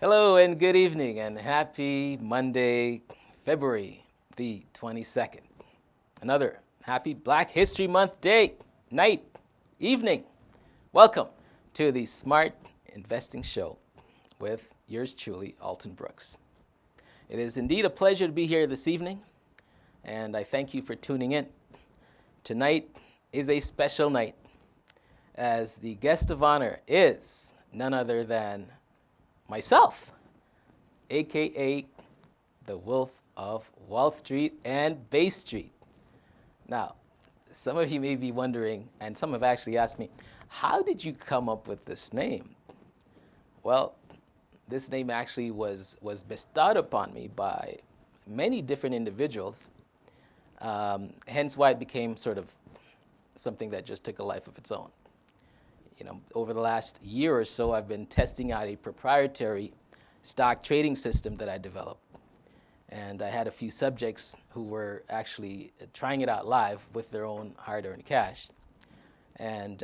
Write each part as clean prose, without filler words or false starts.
Hello and good evening and happy Monday, February the 22nd. Another happy Black History Month day, night, evening. Welcome to the Smart Investing Show with yours truly, Alton Brooks. It is indeed a pleasure to be here this evening, and I thank you for tuning in. Tonight is a special night, as the guest of honor is none other than myself, aka the Wolf of Wall Street and Bay Street. Now, some of you may be wondering, and some have actually asked me, how did you come up with this name? Well, this name actually was bestowed upon me by many different individuals, hence why it became sort of something that just took a life of its own. Over the last year or so, I've been testing out a proprietary stock trading system that I developed. And I had a few subjects who were actually trying it out live with their own hard-earned cash. And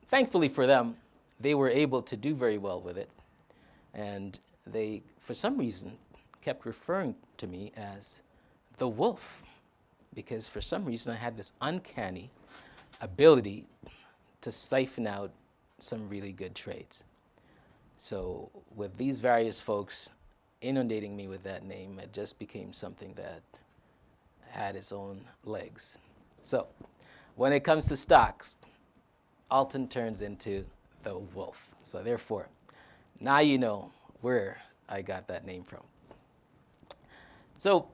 thankfully for them, they were able to do very well with it. And they, for some reason, kept referring to me as the Wolf, because for some reason I had this uncanny ability to siphon out some really good trades. So with these various folks inundating me with that name, it just became something that had its own legs. So when it comes to stocks, Alton turns into the Wolf. So therefore, now you know where I got that name from. So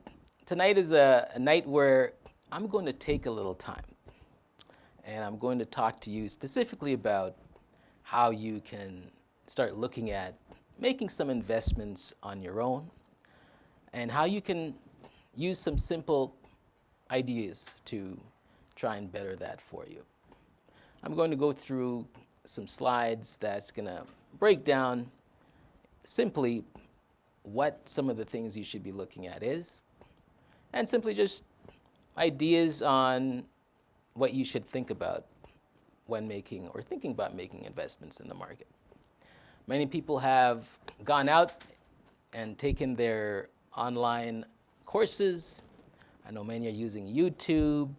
tonight is a night where I'm going to take a little time, and I'm going to talk to you specifically about how you can start looking at making some investments on your own, and how you can use some simple ideas to try and better that for you. I'm going to go through some slides that's going to break down simply what some of the things you should be looking at is, and simply just ideas on what you should think about when making or thinking about making investments in the market. Many people have gone out and taken their online courses. I know many are using YouTube.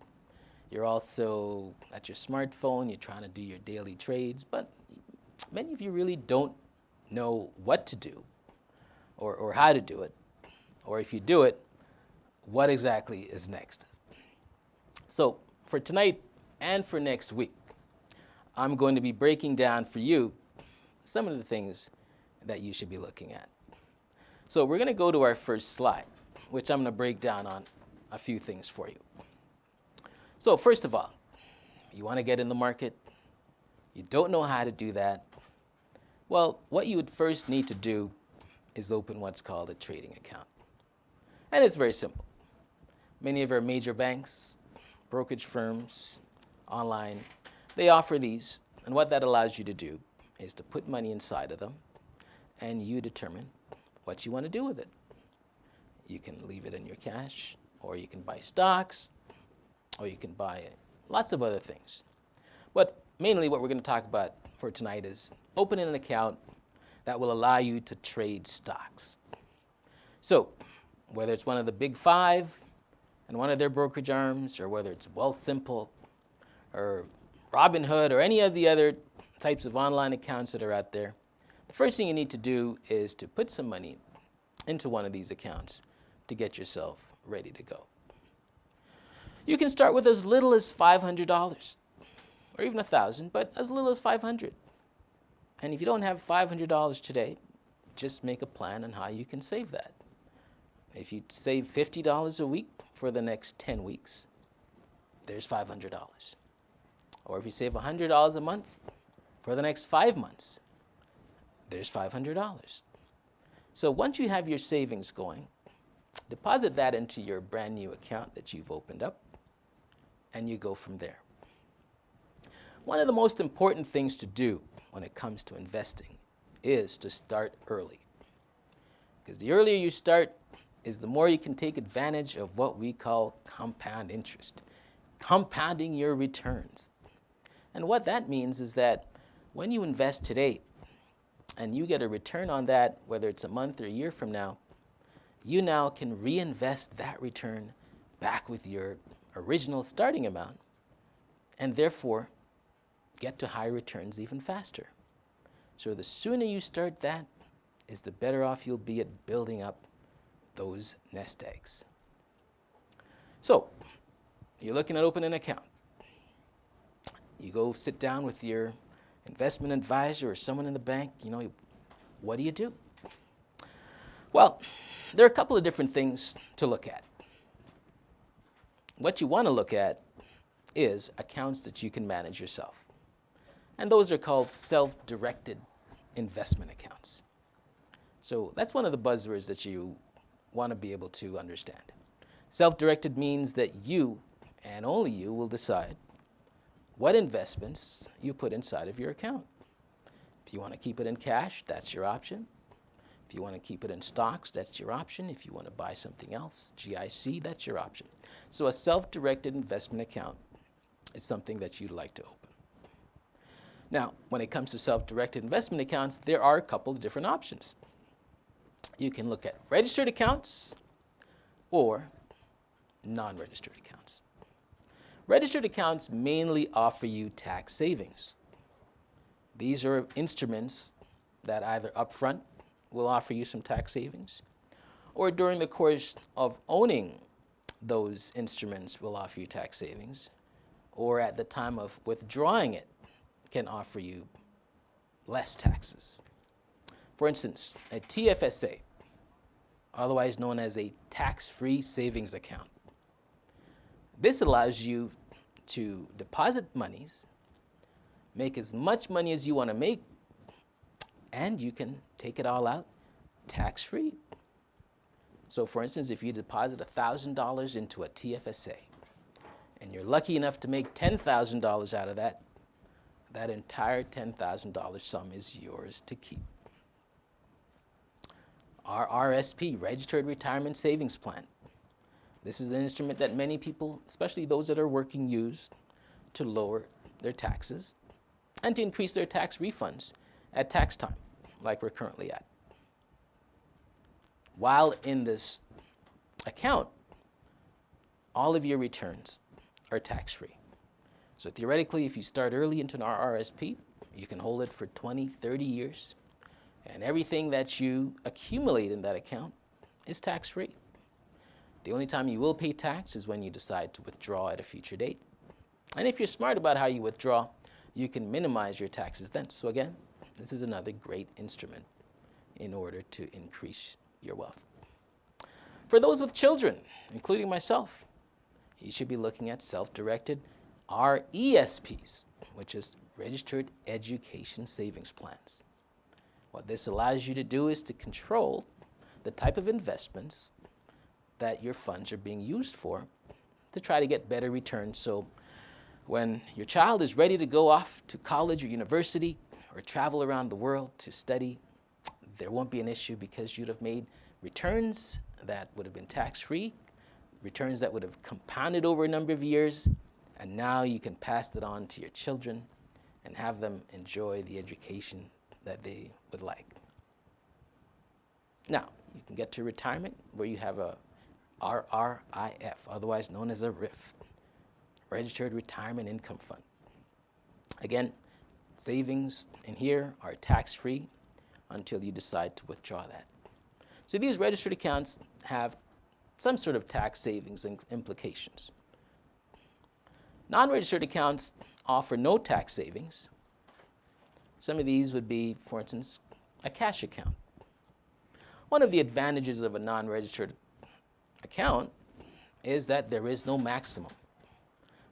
You're also at your smartphone, you're trying to do your daily trades, but many of you really don't know what to do or how to do it, or if you do it, what exactly is next. So for tonight and for next week, I'm going to be breaking down for you some of the things that you should be looking at. So we're going to go to our first slide, which I'm going to break down on a few things for you. So first of all, you want to get in the market, you don't know how to do that. Well, what you would first need to do is open what's called a trading account. And it's very simple. Many of our major banks, brokerage firms, online, they offer these, and what that allows you to do is to put money inside of them, and you determine what you want to do with it. You can leave it in your cash, or you can buy stocks, or you can buy lots of other things. But mainly what we're going to talk about for tonight is opening an account that will allow you to trade stocks. So whether it's one of the big five and one of their brokerage arms, or whether it's Wealthsimple or Robinhood or any of the other types of online accounts that are out there, the first thing you need to do is to put some money into one of these accounts to get yourself ready to go. You can start with as little as $500 or even $1,000, but as little as $500. And if you don't have $500 today, just make a plan on how you can save that. If you save $50 a week for the next 10 weeks, there's $500. Or if you save $100 a month for the next 5 months, there's $500. So once you have your savings going, deposit that into your brand new account that you've opened up, and you go from there. One of the most important things to do when it comes to investing is to start early. Because the earlier you start is the more you can take advantage of what we call compound interest, compounding your returns. And what that means is that when you invest today, and you get a return on that, whether it's a month or a year from now, you now can reinvest that return back with your original starting amount, and therefore get to high returns even faster. So the sooner you start that, is the better off you'll be at building up those nest eggs. So you're looking at opening an account. You go sit down with your investment advisor or someone in the bank, what do? Well, there are a couple of different things to look at. What you want to look at is accounts that you can manage yourself. And those are called self-directed investment accounts. So that's one of the buzzwords that you want to be able to understand. Self-directed means that you, and only you, will decide what investments you put inside of your account. If you want to keep it in cash, that's your option. If you want to keep it in stocks, that's your option. If you want to buy something else, GIC, that's your option. So a self-directed investment account is something that you'd like to open. Now, when it comes to self-directed investment accounts, there are a couple of different options. You can look at registered accounts or non-registered accounts. Registered accounts mainly offer you tax savings. These are instruments that either upfront will offer you some tax savings, or during the course of owning those instruments will offer you tax savings, or at the time of withdrawing it can offer you less taxes. For instance, a TFSA, otherwise known as a tax-free savings account. This allows you to deposit monies, make as much money as you want to make, and you can take it all out tax-free. So for instance, if you deposit $1,000 into a TFSA, and you're lucky enough to make $10,000 out of that, that entire $10,000 sum is yours to keep. Our Rrsp, Registered Retirement Savings Plan. This is an instrument that many people, especially those that are working, use to lower their taxes and to increase their tax refunds at tax time, like we're currently at. While in this account, all of your returns are tax-free. So theoretically, if you start early into an Rrsp, you can hold it for 20, 30 years, and everything that you accumulate in that account is tax-free. The only time you will pay tax is when you decide to withdraw at a future date. And if you're smart about how you withdraw, you can minimize your taxes then. So again, this is another great instrument in order to increase your wealth. For those with children, including myself, you should be looking at self-directed RESPs, which is Registered Education Savings Plans. What this allows you to do is to control the type of investments that your funds are being used for to try to get better returns. So when your child is ready to go off to college or university or travel around the world to study, there won't be an issue because you'd have made returns that would have been tax-free, returns that would have compounded over a number of years, and now you can pass that on to your children and have them enjoy the education that they would like. Now, you can get to retirement where you have a RRIF, otherwise known as a RIF, Registered Retirement Income Fund. Again, savings in here are tax-free until you decide to withdraw that. So these registered accounts have some sort of tax savings and implications. Non-registered accounts offer no tax savings. Some of these would be, for instance, a cash account. One of the advantages of a non-registered account is that there is no maximum.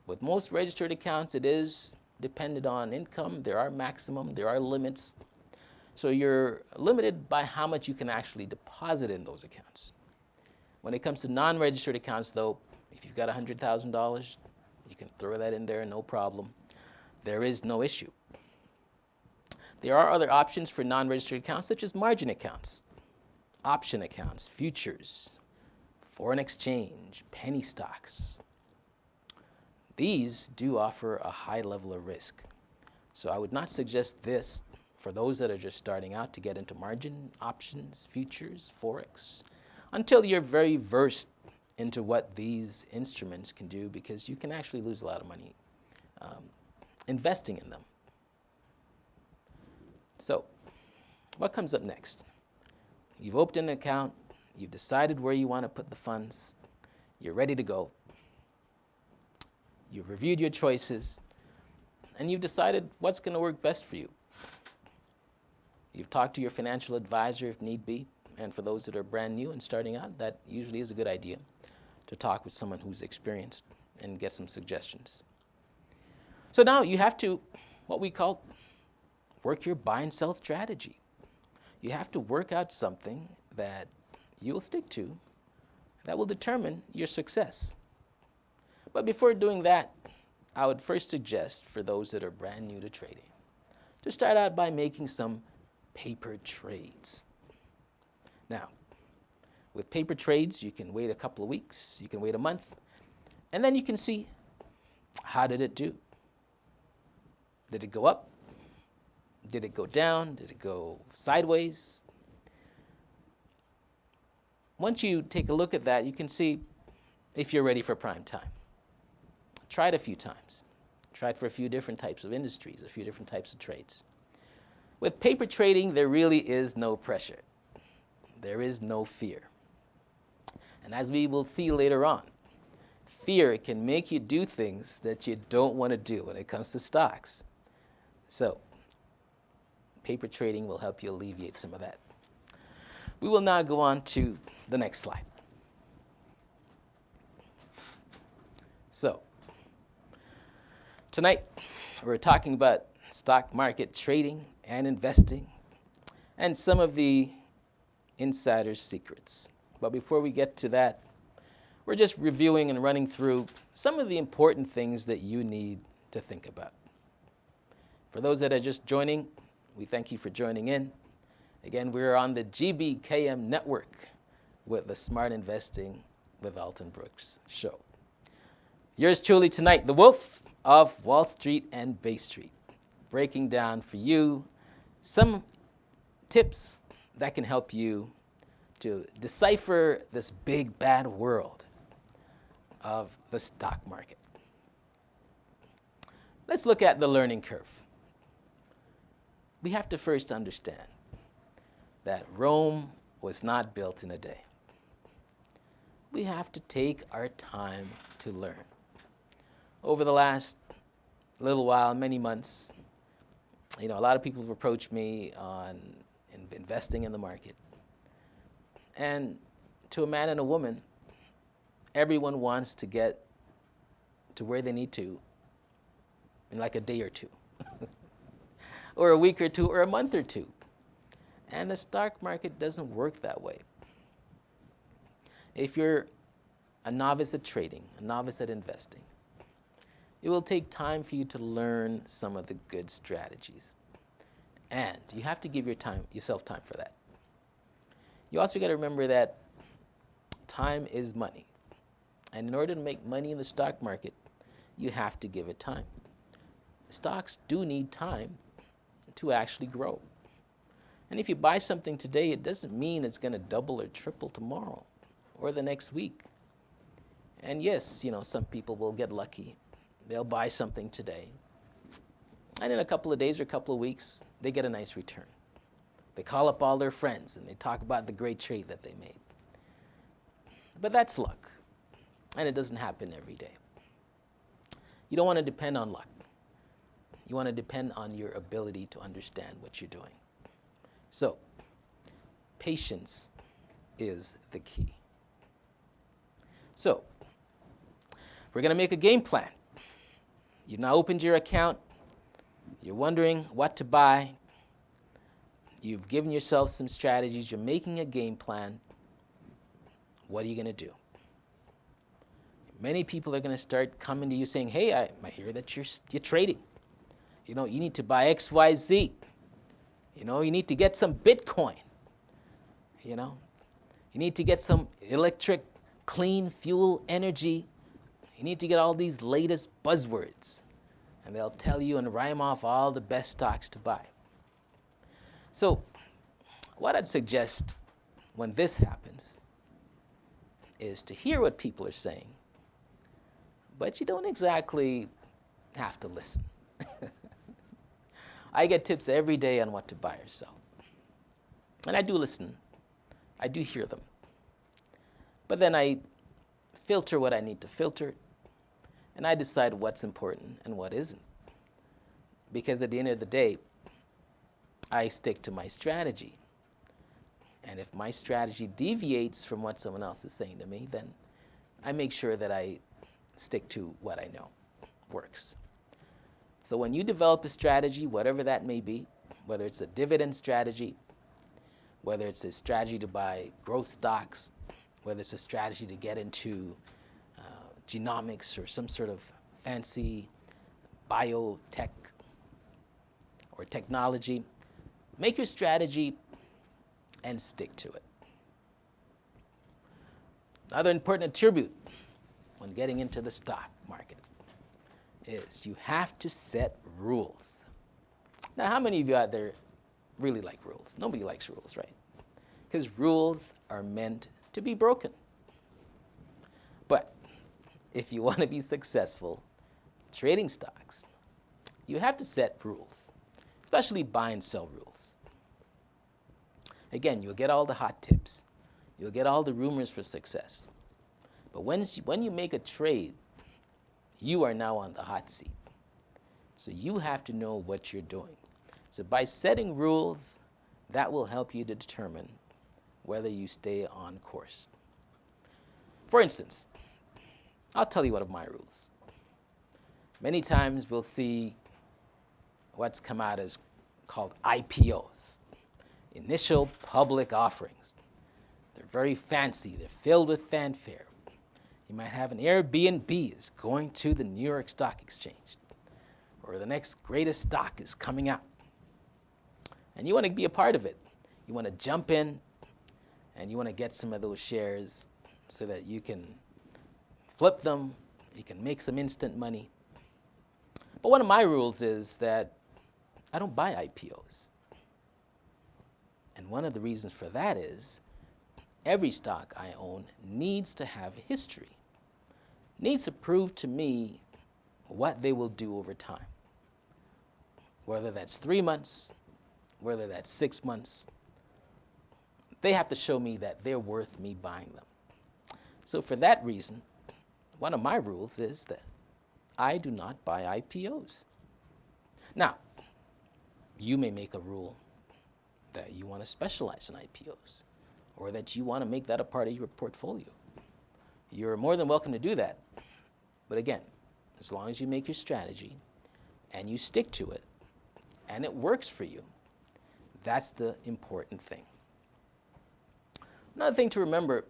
With most registered accounts, it is dependent on income. There are maximum, there are limits. So you're limited by how much you can actually deposit in those accounts. When it comes to non-registered accounts, though, if you've got $100,000, you can throw that in there, no problem. There is no issue. There are other options for non-registered accounts, such as margin accounts, option accounts, futures, foreign exchange, penny stocks. These do offer a high level of risk. So I would not suggest this for those that are just starting out to get into margin, options, futures, forex, until you're very versed into what these instruments can do, because you can actually lose a lot of money investing in them. So what comes up next? You've opened an account, you've decided where you want to put the funds, you're ready to go, you've reviewed your choices, and you've decided what's going to work best for you. You've talked to your financial advisor if need be, and for those that are brand new and starting out, that usually is a good idea to talk with someone who's experienced and get some suggestions. So now you have to, what we call, work your buy and sell strategy. You have to work out something that you'll stick to that will determine your success. But before doing that, I would first suggest for those that are brand new to trading to start out by making some paper trades. Now, with paper trades, you can wait a couple of weeks, you can wait a month, and then you can see, how did it do? Did it go up? Did it go down? Did it go sideways? Once you take a look at that, you can see if you're ready for prime time. Try it a few times. Try it for a few different types of industries, a few different types of trades. With paper trading, there really is no pressure. There is no fear. And as we will see later on, fear can make you do things that you don't want to do when it comes to stocks. So, paper trading will help you alleviate some of that. We will now go on to the next slide. So, tonight we're talking about stock market trading and investing and some of the insider's secrets. But before we get to that, we're just reviewing and running through some of the important things that you need to think about. For those that are just joining, we thank you for joining in. Again, we're on the GBKM network with the Smart Investing with Alton Brooks show. Yours truly tonight, the Wolf of Wall Street and Bay Street, breaking down for you some tips that can help you to decipher this big bad world of the stock market. Let's look at the learning curve. We have to first understand that Rome was not built in a day. We have to take our time to learn. Over the last little while, many months, a lot of people have approached me on investing in the market. And to a man and a woman, everyone wants to get to where they need to in like a day or two, or a week or two, or a month or two. And the stock market doesn't work that way. If you're a novice at trading, a novice at investing, it will take time for you to learn some of the good strategies. And you have to give yourself time for that. You also got to remember that time is money. And in order to make money in the stock market, you have to give it time. Stocks do need time to actually grow. And if you buy something today, it doesn't mean it's going to double or triple tomorrow or the next week. And yes, some people will get lucky. They'll buy something today. And in a couple of days or a couple of weeks, they get a nice return. They call up all their friends and they talk about the great trade that they made. But that's luck. And it doesn't happen every day. You don't want to depend on luck. You want to depend on your ability to understand what you're doing. So, patience is the key. So, we're going to make a game plan. You've now opened your account. You're wondering what to buy. You've given yourself some strategies. You're making a game plan. What are you going to do? Many people are going to start coming to you saying, hey, I hear that you're trading. You need to buy XYZ. You need to get some Bitcoin. You need to get some electric, clean fuel energy. You need to get all these latest buzzwords. And they'll tell you and rhyme off all the best stocks to buy. So what I'd suggest when this happens is to hear what people are saying, but you don't exactly have to listen. I get tips every day on what to buy or sell. And I do listen. I do hear them. But then I filter what I need to filter, and I decide what's important and what isn't. Because at the end of the day, I stick to my strategy. And if my strategy deviates from what someone else is saying to me, then I make sure that I stick to what I know works. So when you develop a strategy, whatever that may be, whether it's a dividend strategy, whether it's a strategy to buy growth stocks, whether it's a strategy to get into genomics or some sort of fancy biotech or technology, make your strategy and stick to it. Another important attribute when getting into the stock market is you have to set rules. Now, how many of you out there really like rules? Nobody likes rules, right? Because rules are meant to be broken. But if you want to be successful trading stocks, you have to set rules, especially buy and sell rules. Again, you'll get all the hot tips. You'll get all the rumors for success. But when you make a trade, you are now on the hot seat. So you have to know what you're doing. So by setting rules, that will help you to determine whether you stay on course. For instance, I'll tell you one of my rules. Many times we'll see what's come out as called IPOs, initial public offerings. They're very fancy. They're filled with fanfare. You might have an Airbnb is going to the New York Stock Exchange, or the next greatest stock is coming out. And you want to be a part of it. You want to jump in, and you want to get some of those shares so that you can flip them, you can make some instant money. But one of my rules is that I don't buy IPOs. And one of the reasons for that is every stock I own needs to have history, needs to prove to me what they will do over time. Whether that's 3 months, whether that's 6 months, they have to show me that they're worth me buying them. So for that reason, one of my rules is that I do not buy IPOs. Now, you may make a rule that you want to specialize in IPOs, or that you want to make that a part of your portfolio. You're more than welcome to do that. But again, as long as you make your strategy and you stick to it and it works for you, that's the important thing. Another thing to remember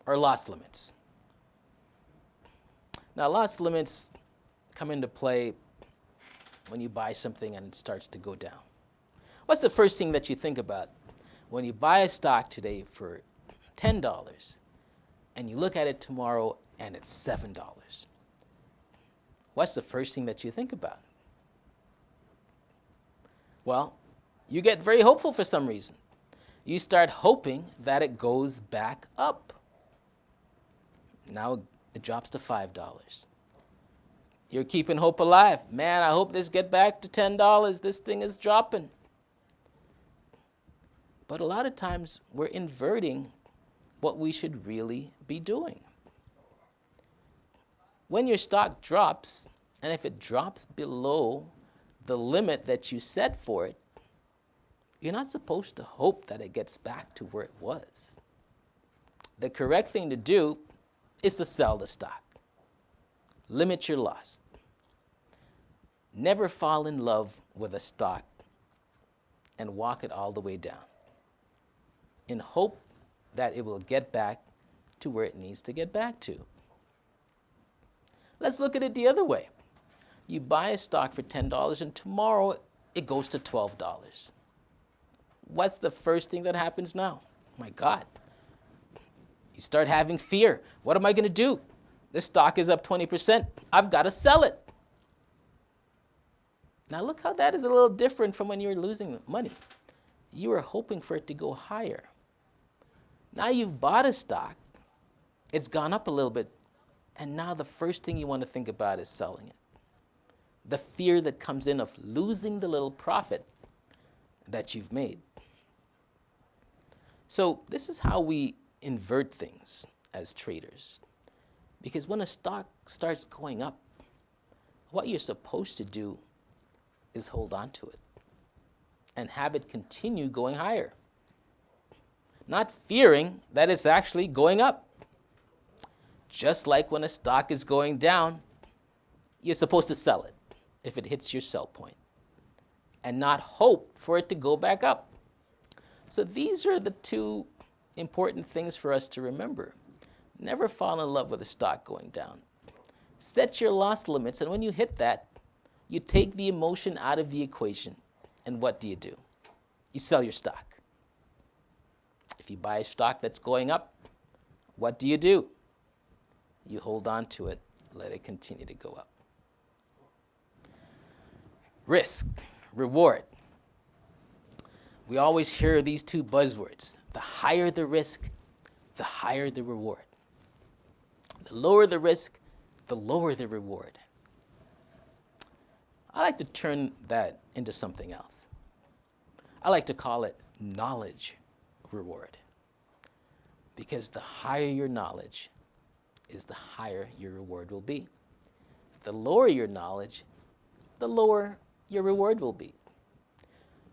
are loss limits. Now, loss limits come into play when you buy something and it starts to go down. What's the first thing that you think about when you buy a stock today for $10 and you look at it tomorrow and it's $7? What's the first thing that you think about? Well, you get very hopeful for some reason. You start hoping that it goes back up. Now it drops to $5. You're keeping hope alive. Man, I hope this get back to $10. This thing is dropping. But a lot of times we're inverting what we should really be doing. When your stock drops, and if it drops below the limit that you set for it, you're not supposed to hope that it gets back to where it was. The correct thing to do is to sell the stock. Limit your loss. Never fall in love with a stock and walk it all the way down in hope that it will get back to where it needs to get back to. Let's look at it the other way. You buy a stock for $10 and tomorrow it goes to $12. What's the first thing that happens now? My God. You start having fear. What am I going to do? This stock is up 20%. I've got to sell it. Now look how that is a little different from when you're losing money. You were hoping for it to go higher. Now you've bought a stock, it's gone up a little bit, and now the first thing you want to think about is selling it. The fear that comes in of losing the little profit that you've made. So this is how we invert things as traders. Because when a stock starts going up, what you're supposed to do is hold on to it and have it continue going higher. Not fearing that it's actually going up. Just like when a stock is going down, you're supposed to sell it if it hits your sell point and not hope for it to go back up. So these are the two important things for us to remember. Never fall in love with a stock going down. Set your loss limits, and when you hit that, you take the emotion out of the equation. And what do? You sell your stock. If you buy a stock that's going up, what do? You hold on to it, let it continue to go up. Risk, reward. We always hear these two buzzwords. The higher the risk, the higher the reward. The lower the risk, the lower the reward. I like to turn that into something else. I like to call it knowledge reward. Because the higher your knowledge is the higher your reward will be. The lower your knowledge, the lower your reward will be.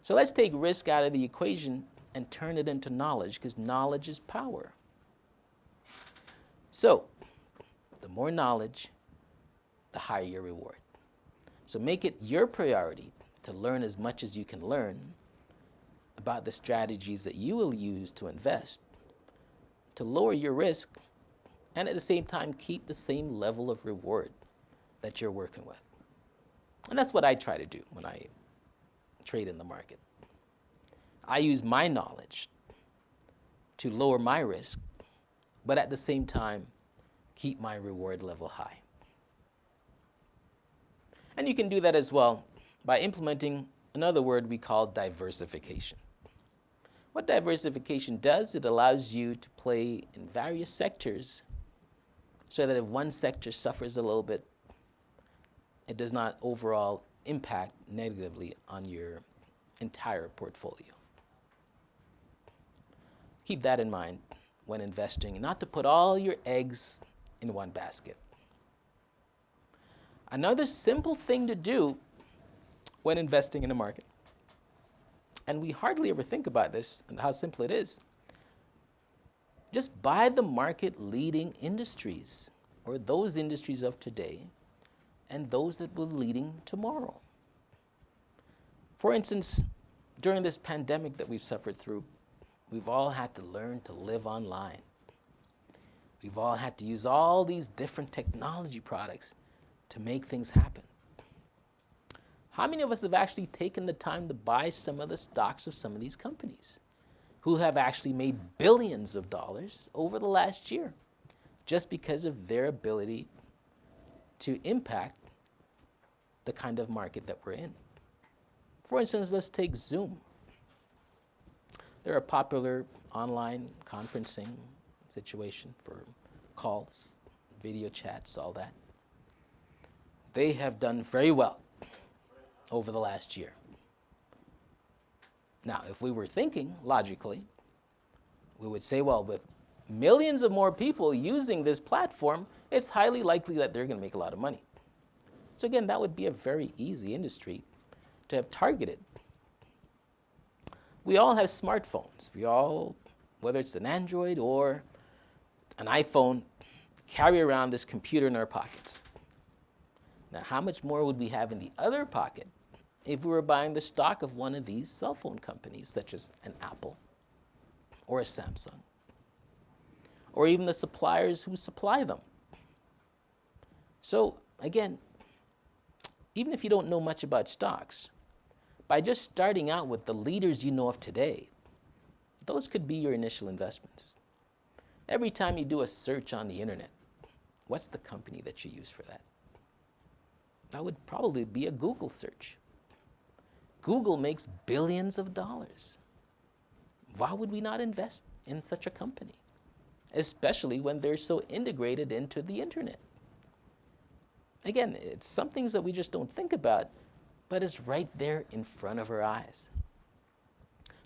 So let's take risk out of the equation and turn it into knowledge, because knowledge is power. So, the more knowledge, the higher your reward. So make it your priority to learn as much as you can learn about the strategies that you will use to invest, to lower your risk, and at the same time keep the same level of reward that you're working with. And that's what I try to do when I trade in the market. I use my knowledge to lower my risk, but at the same time, keep my reward level high. And you can do that as well by implementing another word we call diversification. What diversification does, it allows you to play in various sectors so that if one sector suffers a little bit, it does not overall impact negatively on your entire portfolio. Keep that in mind when investing, not to put all your eggs in one basket. Another simple thing to do when investing in the market, and we hardly ever think about this and how simple it is, just buy the market leading industries, or those industries of today and those that will be leading tomorrow. For instance, during this pandemic that we've suffered through, we've all had to learn to live online. We've all had to use all these different technology products to make things happen. How many of us have actually taken the time to buy some of the stocks of some of these companies who have actually made billions of dollars over the last year just because of their ability to impact the kind of market that we're in? For instance, let's take Zoom. They're a popular online conferencing situation for calls, video chats, all that. They have done very well over the last year. Now, if we were thinking logically, we would say, well, with millions of more people using this platform, it's highly likely that they're going to make a lot of money. So again, that would be a very easy industry to have targeted. We all have smartphones. We all, whether it's an Android or an iPhone, carry around this computer in our pockets. Now, how much more would we have in the other pocket if we were buying the stock of one of these cell phone companies, such as an Apple or a Samsung, or even the suppliers who supply them? So again, even if you don't know much about stocks, by just starting out with the leaders you know of today, those could be your initial investments. Every time you do a search on the internet, what's the company that you use for that? That would probably be a Google search. Google makes billions of dollars. Why would we not invest in such a company? Especially when they're so integrated into the internet. Again, it's some things that we just don't think about, but it's right there in front of our eyes.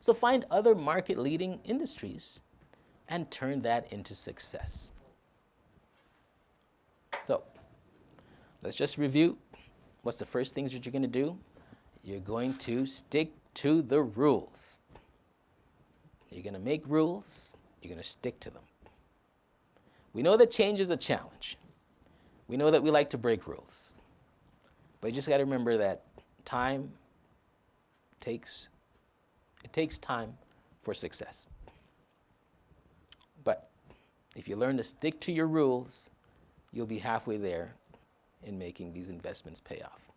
So find other market-leading industries and turn that into success. So let's just review. What's the first things that you're going to do? You're going to stick to the rules. You're going to make rules. You're going to stick to them. We know that change is a challenge. We know that we like to break rules. But you just got to remember that it takes time for success. But if you learn to stick to your rules, you'll be halfway there in making these investments pay off.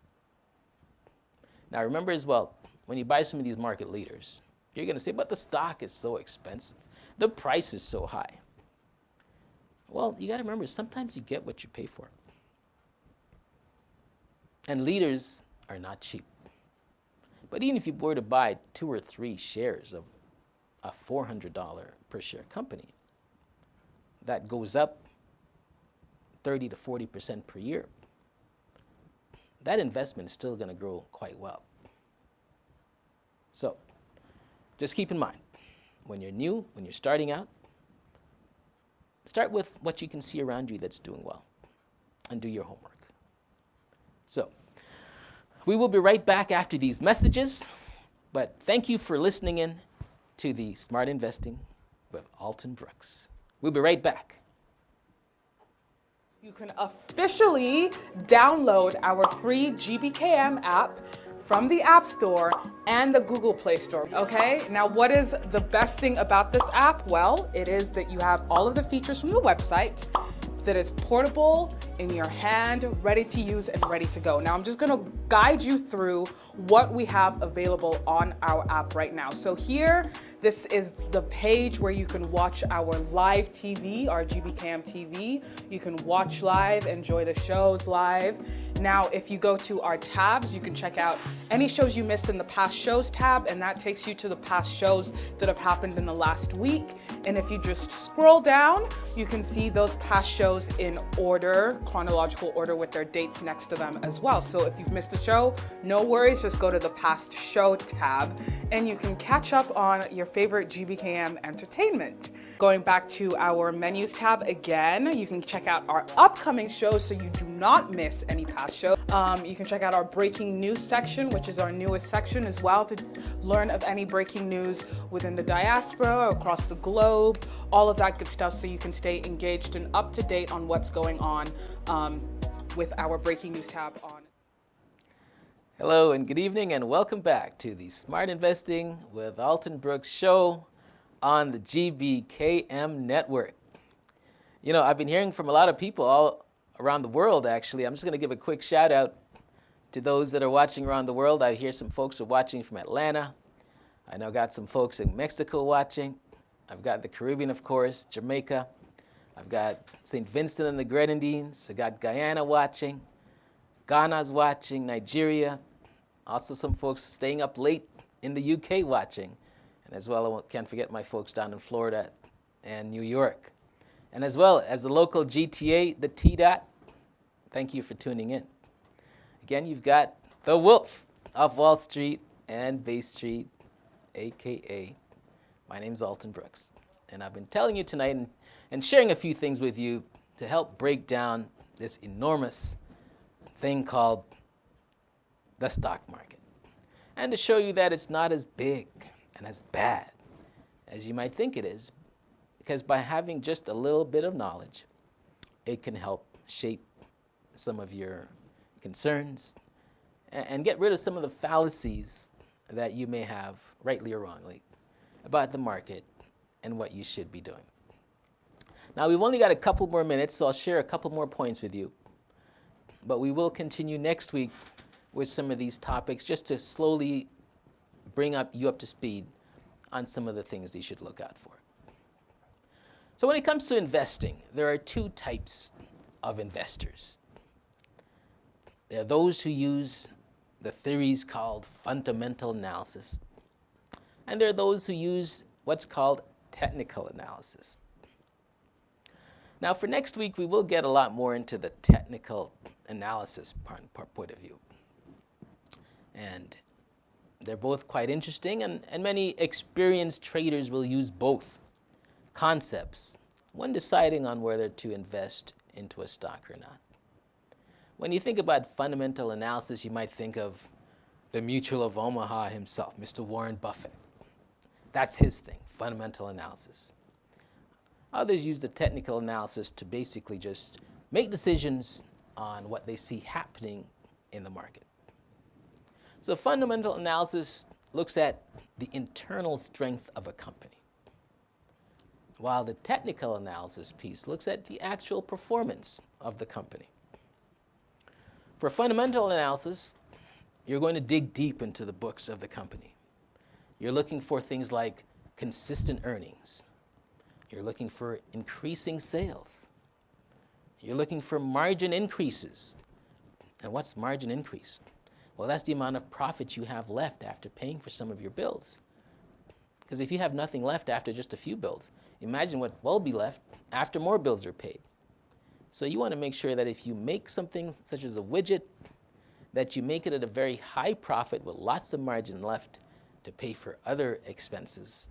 Now remember as well, when you buy some of these market leaders, you're going to say, but the stock is so expensive. The price is so high. Well, you got to remember, sometimes you get what you pay for. And leaders are not cheap. But even if you were to buy 2 or 3 shares of a $400 per share company, that goes up 30 to 40% per year, that investment is still going to grow quite well. So just keep in mind, when you're new, when you're starting out, start with what you can see around you that's doing well and do your homework. So we will be right back after these messages, but thank you for listening in to the Smart Investing with Alton Brooks. We'll be right back. You can officially download our free GBKM app from the App Store and the Google Play Store, okay? Now, what is the best thing about this app? Well, it is that you have all of the features from the website that is portable, in your hand, ready to use and ready to go. Now I'm just gonna guide you through what we have available on our app right now. So here, this is the page where you can watch our live TV, our GBKM TV. You can watch live, enjoy the shows live. Now, if you go to our tabs, you can check out any shows you missed in the past shows tab, and that takes you to the past shows that have happened in the last week. And if you just scroll down, you can see those past shows in order, chronological order with their dates next to them as well. So if you've missed a show, no worries, just go to the past show tab and you can catch up on your favorite GBKM entertainment. Going back to our menus tab again, you can check out our upcoming shows so you do not miss any past shows. You can check out our breaking news section, which is our newest section as well, to learn of any breaking news within the diaspora, across the globe, all of that good stuff, so you can stay engaged and up to date on what's going on with our breaking news tab on. Hello and good evening and welcome back to the Smart Investing with Alton Brooks show on the GBKM network. You know, I've been hearing from a lot of people all around the world, actually. I'm just going to give a quick shout out to those that are watching around the world. I hear some folks are watching from Atlanta. I know got some folks in Mexico watching. I've got the Caribbean, of course, Jamaica. I've got St. Vincent and the Grenadines. I got Guyana watching. Ghana's watching, Nigeria. Also some folks staying up late in the UK watching. And as well, I can't forget my folks down in Florida and New York. And as well as the local GTA, the T-Dot, thank you for tuning in. Again, you've got the Wolf of Wall Street and Bay Street, AKA, my name's Alton Brooks. And I've been telling you tonight and sharing a few things with you to help break down this enormous thing called the stock market. And to show you that it's not as big and as bad as you might think it is, because by having just a little bit of knowledge, it can help shape some of your concerns and get rid of some of the fallacies that you may have, rightly or wrongly, about the market and what you should be doing. Now, we've only got a couple more minutes, so I'll share a couple more points with you. But we will continue next week with some of these topics just to slowly bring you up to speed on some of the things that you should look out for. So when it comes to investing, there are 2 types of investors. There are those who use the theories called fundamental analysis, and there are those who use what's called technical analysis. Now, for next week, we will get a lot more into the technical analysis point of view. And they're both quite interesting, and many experienced traders will use both concepts when deciding on whether to invest into a stock or not. When you think about fundamental analysis, you might think of the Mutual of Omaha himself, Mr. Warren Buffett. That's his thing, fundamental analysis. Others use the technical analysis to basically just make decisions on what they see happening in the market. So fundamental analysis looks at the internal strength of a company, while the technical analysis piece looks at the actual performance of the company. For fundamental analysis, you're going to dig deep into the books of the company. You're looking for things like consistent earnings. You're looking for increasing sales. You're looking for margin increases. And what's margin increase? Well, that's the amount of profit you have left after paying for some of your bills. Because if you have nothing left after just a few bills, imagine what will be left after more bills are paid. So you want to make sure that if you make something such as a widget, that you make it at a very high profit with lots of margin left to pay for other expenses.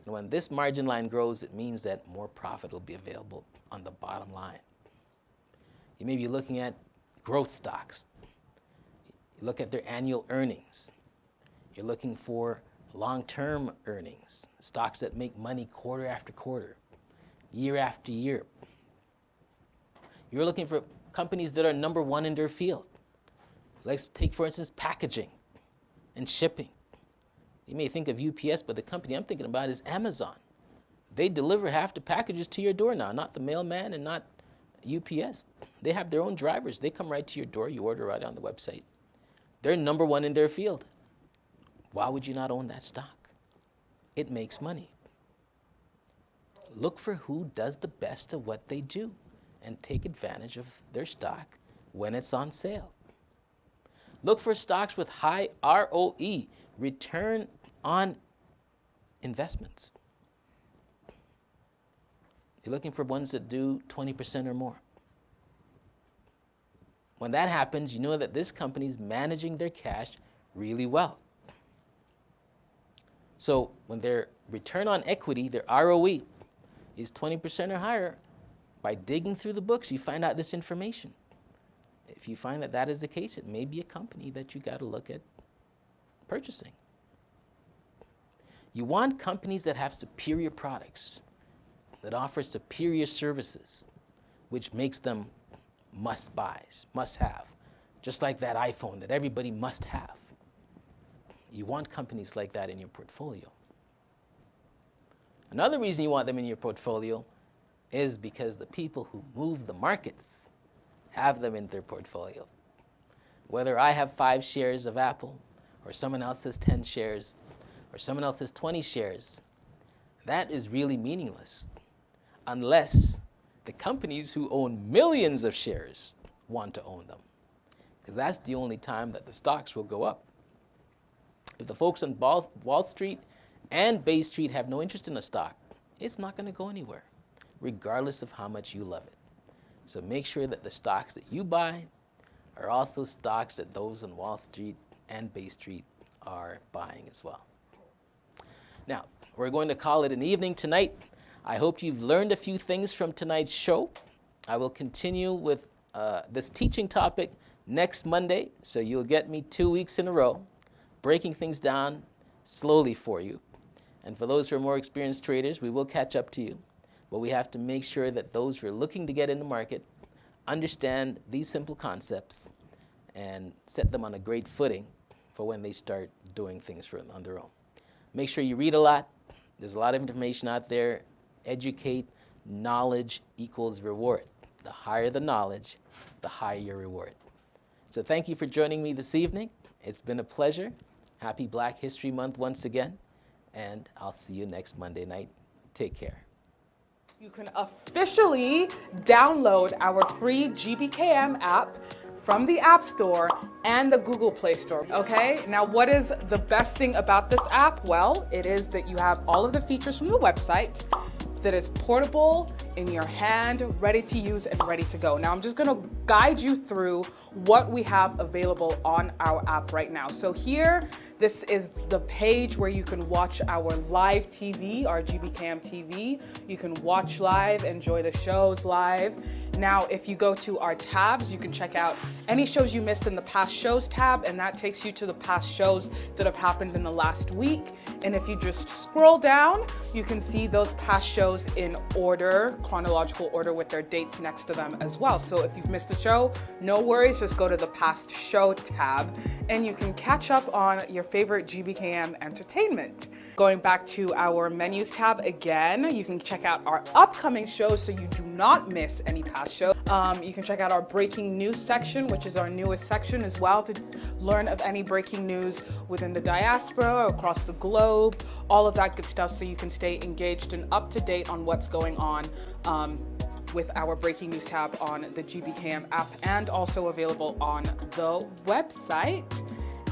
And when this margin line grows, it means that more profit will be available on the bottom line. You may be looking at growth stocks. You look at their annual earnings. You're looking for long-term earnings, stocks that make money quarter after quarter, year after year. You're looking for companies that are number one in their field. Let's take, for instance, packaging and shipping. You may think of UPS, but the company I'm thinking about is Amazon. They deliver half the packages to your door now, not the mailman and not UPS. They have their own drivers. They come right to your door. You order right on the website. They're number one in their field. Why would you not own that stock? It makes money. Look for who does the best of what they do and take advantage of their stock when it's on sale. Look for stocks with high ROE, return on investments. You're looking for ones that do 20% or more. When that happens, you know that this company is managing their cash really well. So when their return on equity, their ROE, is 20% or higher, by digging through the books, you find out this information. If you find that that is the case, it may be a company that you got to look at purchasing. You want companies that have superior products, that offer superior services, which makes them must-buys, must-have, just like that iPhone that everybody must have. You want companies like that in your portfolio. Another reason you want them in your portfolio is because the people who move the markets have them in their portfolio. Whether I have 5 shares of Apple, or someone else has 10 shares, or someone else has 20 shares, that is really meaningless unless the companies who own millions of shares want to own them. Because that's the only time that the stocks will go up. If the folks on Wall Street and Bay Street have no interest in a stock, it's not going to go anywhere, regardless of how much you love it. So make sure that the stocks that you buy are also stocks that those on Wall Street and Bay Street are buying as well. Now, we're going to call it an evening tonight. I hope you've learned a few things from tonight's show. I will continue with this teaching topic next Monday, so you'll get me 2 weeks in a row, breaking things down slowly for you. And for those who are more experienced traders, we will catch up to you. But we have to make sure that those who are looking to get in the market understand these simple concepts and set them on a great footing for when they start doing things on their own. Make sure you read a lot. There's a lot of information out there. Educate. Knowledge equals reward. The higher the knowledge, the higher your reward. So thank you for joining me this evening. It's been a pleasure. Happy Black History Month once again. And I'll see you next Monday night. Take care. You can officially download our free GBKM app from the App Store and the Google Play Store, okay? Now, what is the best thing about this app? Well, it is that you have all of the features from the website that is portable, in your hand, ready to use and ready to go. Now I'm just gonna guide you through what we have available on our app right now. So here, this is the page where you can watch our live TV, our GBCam TV. You can watch live, enjoy the shows live. Now, if you go to our tabs, you can check out any shows you missed in the past shows tab, and that takes you to the past shows that have happened in the last week. And if you just scroll down, you can see those past shows in order, chronological order with their dates next to them as well. So if you've missed a show, no worries, just go to the past show tab and you can catch up on your favorite GBKM entertainment. Going back to our menus tab again, you can check out our upcoming shows so you do not miss any past shows. You can check out our breaking news section, which is our newest section as well, to learn of any breaking news within the diaspora, across the globe, all of that good stuff, so you can stay engaged and up to date on what's going on with our breaking news tab on the GBKM app, and also available on the website.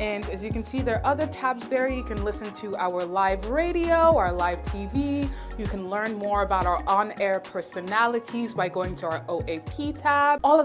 And as you can see, there are other tabs there. You can listen to our live radio, our live TV. You can learn more about our on-air personalities by going to our OAP tab. All of